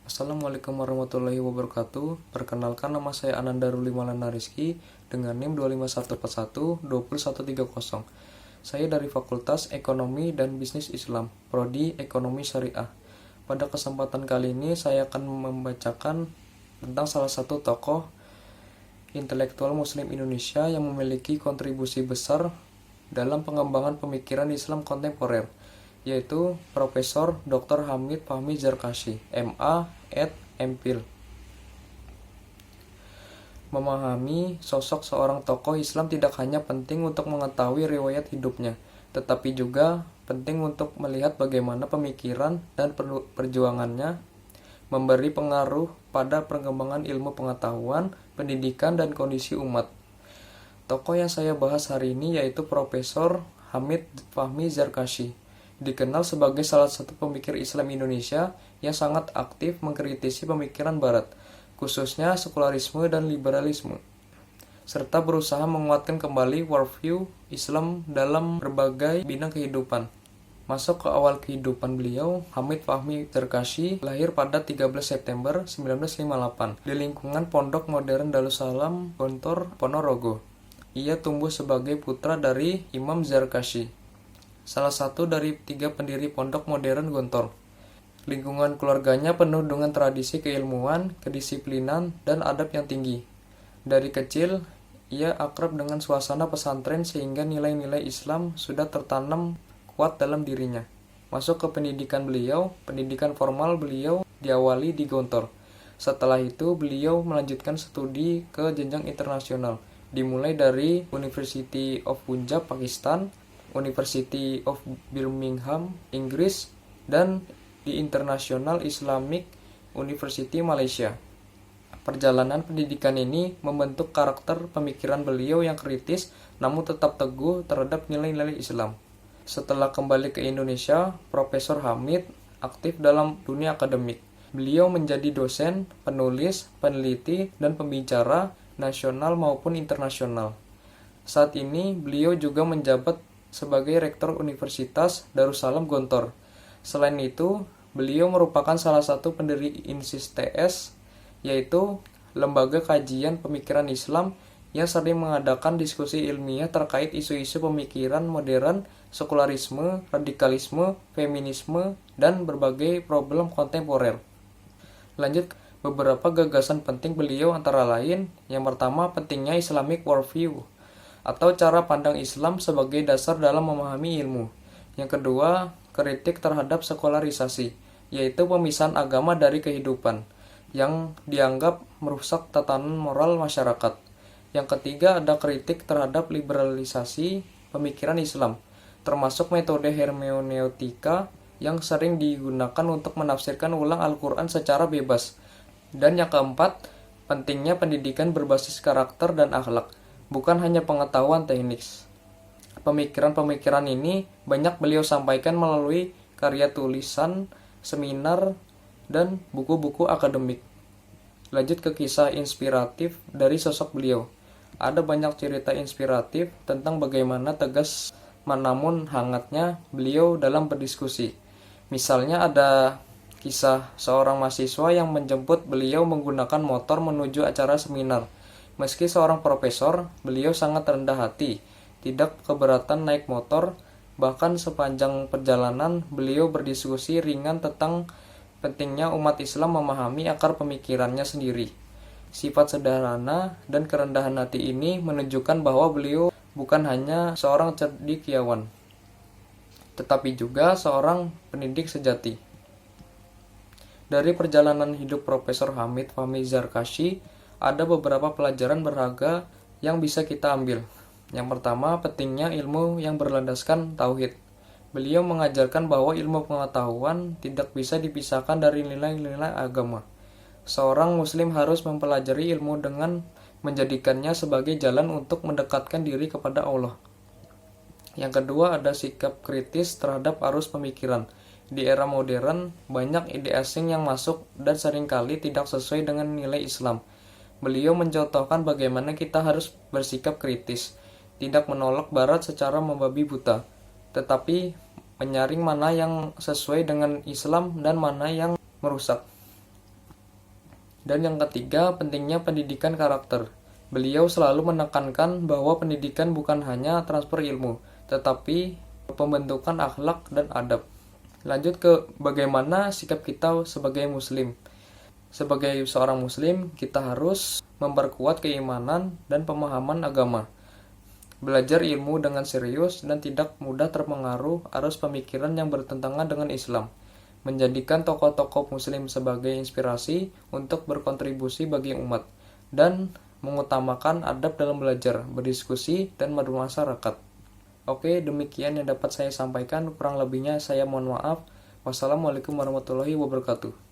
Assalamualaikum warahmatullahi wabarakatuh. Perkenalkan, nama saya Ananda Ruli Maulana Rizky dengan NIM 25141-20130. Saya dari Fakultas Ekonomi dan Bisnis Islam, Prodi Ekonomi Syariah. Pada kesempatan kali ini saya akan membacakan tentang salah satu tokoh intelektual Muslim Indonesia yang memiliki kontribusi besar dalam pengembangan pemikiran Islam kontemporer, yaitu Profesor Dr. Hamid Fahmi Zarkashi, MA, ed. MPhil. Memahami sosok seorang tokoh Islam tidak hanya penting untuk mengetahui riwayat hidupnya, tetapi juga penting untuk melihat bagaimana pemikiran dan perjuangannya memberi pengaruh pada perkembangan ilmu pengetahuan, pendidikan, dan kondisi umat. Tokoh yang saya bahas hari ini yaitu Profesor Hamid Fahmi Zarkashi. Dikenal sebagai salah satu pemikir Islam Indonesia yang sangat aktif mengkritisi pemikiran Barat, khususnya sekularisme dan liberalisme, serta berusaha menguatkan kembali worldview Islam dalam berbagai bidang kehidupan. Masuk ke awal kehidupan beliau, Hamid Fahmi Zarkashi lahir pada 13 September 1958 di lingkungan Pondok Modern Darussalam, Gontor, Ponorogo. Ia tumbuh sebagai putra dari Imam Zarkashi, salah satu dari 3 pendiri Pondok Modern Gontor. Lingkungan keluarganya penuh dengan tradisi keilmuan, kedisiplinan, dan adab yang tinggi. Dari kecil, ia akrab dengan suasana pesantren sehingga nilai-nilai Islam sudah tertanam kuat dalam dirinya. Masuk ke pendidikan formal beliau diawali di Gontor. Setelah itu, beliau melanjutkan studi ke jenjang internasional, dimulai dari University of Punjab, Pakistan, University of Birmingham, Inggris, dan di International Islamic University Malaysia. Perjalanan pendidikan ini membentuk karakter pemikiran beliau yang kritis namun tetap teguh terhadap nilai-nilai Islam. Setelah kembali ke Indonesia, Profesor Hamid aktif dalam dunia akademik. Beliau menjadi dosen, penulis, peneliti, dan pembicara nasional maupun internasional. Saat ini, beliau juga menjabat sebagai Rektor Universitas Darussalam Gontor. Selain itu, beliau merupakan salah satu pendiri INSIS TS, yaitu lembaga kajian pemikiran Islam yang sering mengadakan diskusi ilmiah terkait isu-isu pemikiran modern, sekularisme, radikalisme, feminisme, dan berbagai problem kontemporer. Lanjut, beberapa gagasan penting beliau antara lain, yang pertama, pentingnya Islamic worldview, atau cara pandang Islam sebagai dasar dalam memahami ilmu. Yang kedua, kritik terhadap sekularisasi, yaitu pemisahan agama dari kehidupan, yang dianggap merusak tatanan moral masyarakat. Yang ketiga, ada kritik terhadap liberalisasi pemikiran Islam, termasuk metode hermeneutika yang sering digunakan untuk menafsirkan ulang Al-Quran secara bebas. Dan yang keempat, pentingnya pendidikan berbasis karakter dan akhlak, bukan hanya pengetahuan teknis. Pemikiran-pemikiran ini banyak beliau sampaikan melalui karya tulisan, seminar, dan buku-buku akademik. Lanjut ke kisah inspiratif dari sosok beliau. Ada banyak cerita inspiratif tentang bagaimana tegas namun hangatnya beliau dalam berdiskusi. Misalnya ada kisah seorang mahasiswa yang menjemput beliau menggunakan motor menuju acara seminar. Meski seorang profesor, beliau sangat rendah hati, tidak keberatan naik motor. Bahkan sepanjang perjalanan, beliau berdiskusi ringan tentang pentingnya umat Islam memahami akar pemikirannya sendiri. Sifat sederhana dan kerendahan hati ini menunjukkan bahwa beliau bukan hanya seorang cendekiawan, tetapi juga seorang pendidik sejati. Dari perjalanan hidup Profesor Hamid Fahmi Zarkashi, ada beberapa pelajaran berharga yang bisa kita ambil. Yang pertama, pentingnya ilmu yang berlandaskan tauhid. Beliau mengajarkan bahwa ilmu pengetahuan tidak bisa dipisahkan dari nilai-nilai agama. Seorang muslim harus mempelajari ilmu dengan menjadikannya sebagai jalan untuk mendekatkan diri kepada Allah. Yang kedua, ada sikap kritis terhadap arus pemikiran. Di era modern, banyak ide asing yang masuk dan seringkali tidak sesuai dengan nilai Islam. Beliau mencontohkan bagaimana kita harus bersikap kritis, tidak menolak Barat secara membabi buta, tetapi menyaring mana yang sesuai dengan Islam dan mana yang merusak. Dan yang ketiga, pentingnya pendidikan karakter. Beliau selalu menekankan bahwa pendidikan bukan hanya transfer ilmu, tetapi pembentukan akhlak dan adab. Lanjut ke bagaimana sikap kita sebagai muslim. Sebagai seorang muslim, kita harus memperkuat keimanan dan pemahaman agama. Belajar ilmu dengan serius dan tidak mudah terpengaruh arus pemikiran yang bertentangan dengan Islam. Menjadikan tokoh-tokoh muslim sebagai inspirasi untuk berkontribusi bagi umat. Dan mengutamakan adab dalam belajar, berdiskusi, dan bermasyarakat. Oke, demikian yang dapat saya sampaikan. Kurang lebihnya saya mohon maaf. Wassalamualaikum warahmatullahi wabarakatuh.